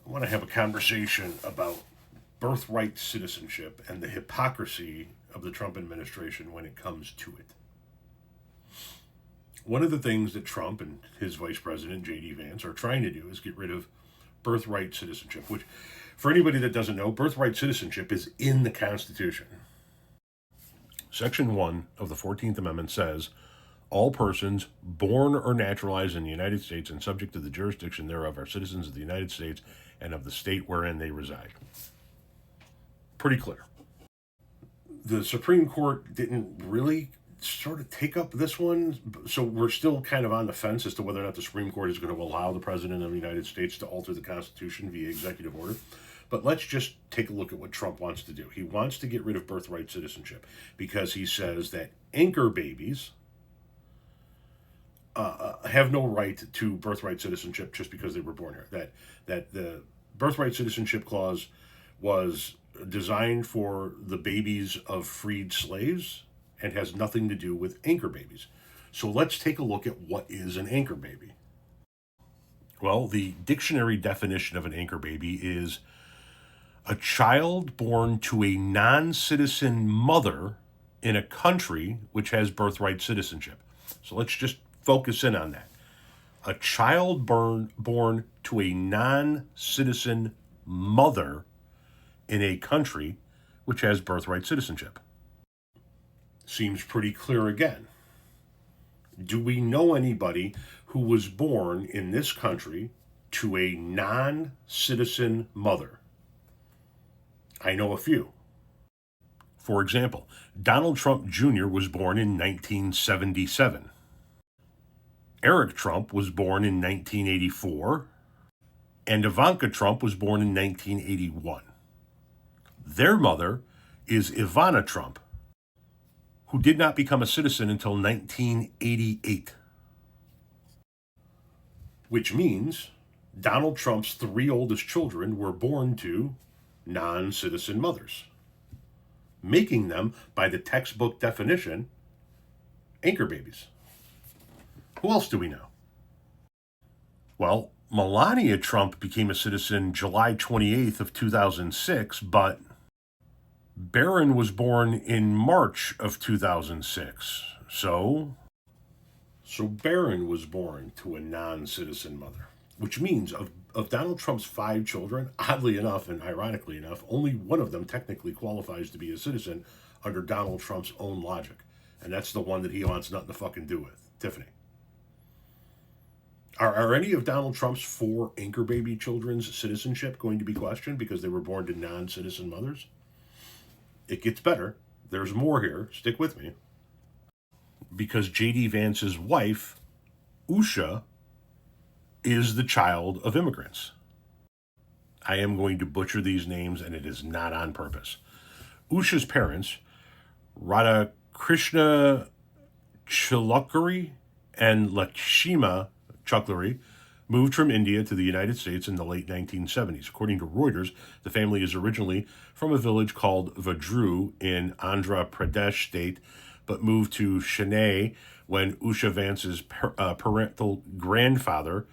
I want to have a conversation about birthright citizenship and the hypocrisy of the Trump administration when it comes to it. One of the things that Trump and his vice president, J.D. Vance, are trying to do is get rid of birthright citizenship, which, for anybody that doesn't know, birthright citizenship is in the Constitution. Section 1 of the 14th Amendment says, all persons born or naturalized in the United States and subject to the jurisdiction thereof are citizens of the United States and of the state wherein they reside. Pretty clear. The Supreme Court didn't really sort of take up this one, so we're still kind of on the fence as to whether or not the Supreme Court is going to allow the President of the United States to alter the Constitution via executive order. But let's just take a look at what Trump wants to do. He wants to get rid of birthright citizenship because he says that anchor babies have no right to birthright citizenship just because they were born here. That the birthright citizenship clause was designed for the babies of freed slaves and has nothing to do with anchor babies. So let's take a look at what is an anchor baby. Well, the dictionary definition of an anchor baby is a child born to a non-citizen mother in a country which has birthright citizenship. So let's just focus in on that. A child born to a non-citizen mother in a country which has birthright citizenship. Seems pretty clear again. Do we know anybody who was born in this country to a non-citizen mother? I know a few. For example, Donald Trump Jr. was born in 1977. Eric Trump was born in 1984. And Ivanka Trump was born in 1981. Their mother is Ivana Trump, who did not become a citizen until 1988. Which means Donald Trump's three oldest children were born to non-citizen mothers, making them, by the textbook definition, anchor babies. Who else do we know? Well, Melania Trump became a citizen July 28th of 2006, but Barron was born in March of 2006. So Barron was born to a non-citizen mother, which means of Donald Trump's 5 children, oddly enough and ironically enough, only one of them technically qualifies to be a citizen under Donald Trump's own logic. And that's the one that he wants nothing to fucking do with, Tiffany. Are any of Donald Trump's 4 anchor baby children's citizenship going to be questioned because they were born to non-citizen mothers? It gets better. There's more here. Stick with me. Because J.D. Vance's wife, Usha, is the child of immigrants. I am going to butcher these names, and it is not on purpose. Usha's parents, Radhakrishna Chilukuri and Lakshma Chukuri, moved from India to the United States in the late 1970s. According to Reuters, the family is originally from a village called Vadru in Andhra Pradesh state, but moved to Chennai when Usha Vance's parental grandfather,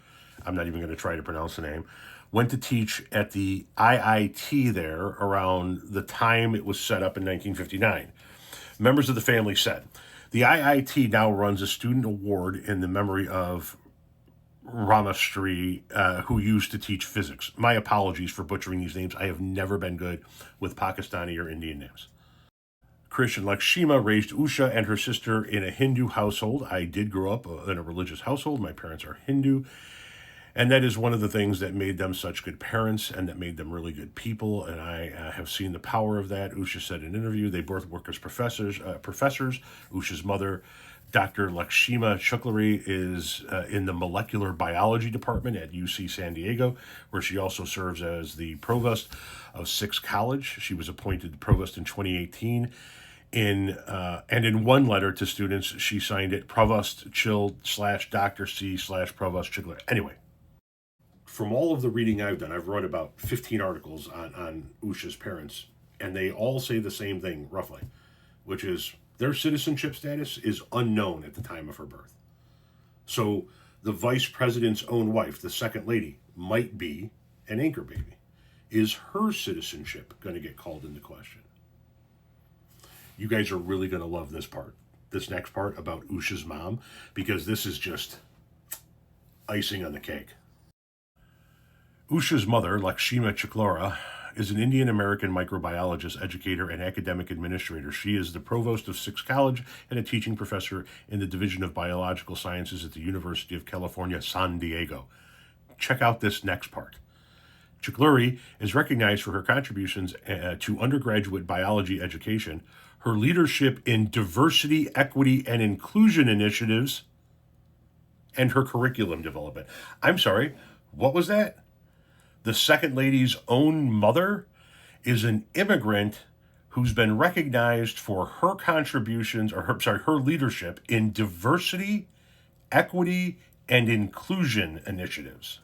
I'm not even going to try to pronounce the name, went to teach at the IIT there around the time it was set up in 1959. Members of the family said, the IIT now runs a student award in the memory of Ramastri, who used to teach physics. My apologies for butchering these names. I have never been good with Pakistani or Indian names. Krish and Lakshma raised Usha and her sister in a Hindu household. I did grow up in a religious household. My parents are Hindu. And that is one of the things that made them such good parents and that made them really good people. And I have seen the power of that. Usha said in an interview, they both work as professors. Usha's mother, Dr. Lakshma Chukuri, is in the molecular biology department at UC San Diego, where she also serves as the provost of Six College. She was appointed provost in 2018. And in one letter to students, she signed it Provost Chill / Dr. C / Provost Chigler. Anyway, from all of the reading I've done, I've read about 15 articles on Usha's parents, and they all say the same thing, roughly, which is their citizenship status is unknown at the time of her birth. So the vice president's own wife, the second lady, might be an anchor baby? Is her citizenship going to get called into question? You guys are really going to love this part, this next part about Usha's mom, because this is just icing on the cake. Usha's mother, Lakshmi Chiklora, is an Indian-American microbiologist, educator, and academic administrator. She is the provost of Six College and a teaching professor in the Division of Biological Sciences at the University of California, San Diego. Check out this next part. Chikluri is recognized for her contributions to undergraduate biology education, her leadership in diversity, equity, and inclusion initiatives, and her curriculum development. I'm sorry, what was that? The second lady's own mother is an immigrant who's been recognized for her contributions, or her leadership in diversity, equity, and inclusion initiatives.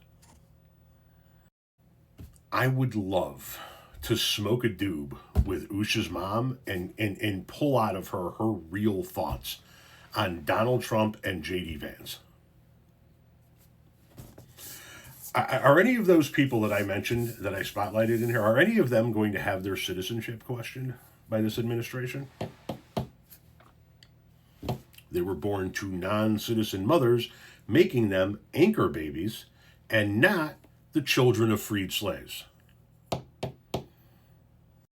I would love to smoke a doob with Usha's mom and pull out of her real thoughts on Donald Trump and J.D. Vance. Are any of those people that I mentioned, that I spotlighted in here, are any of them going to have their citizenship questioned by this administration? They were born to non-citizen mothers, making them anchor babies and not the children of freed slaves.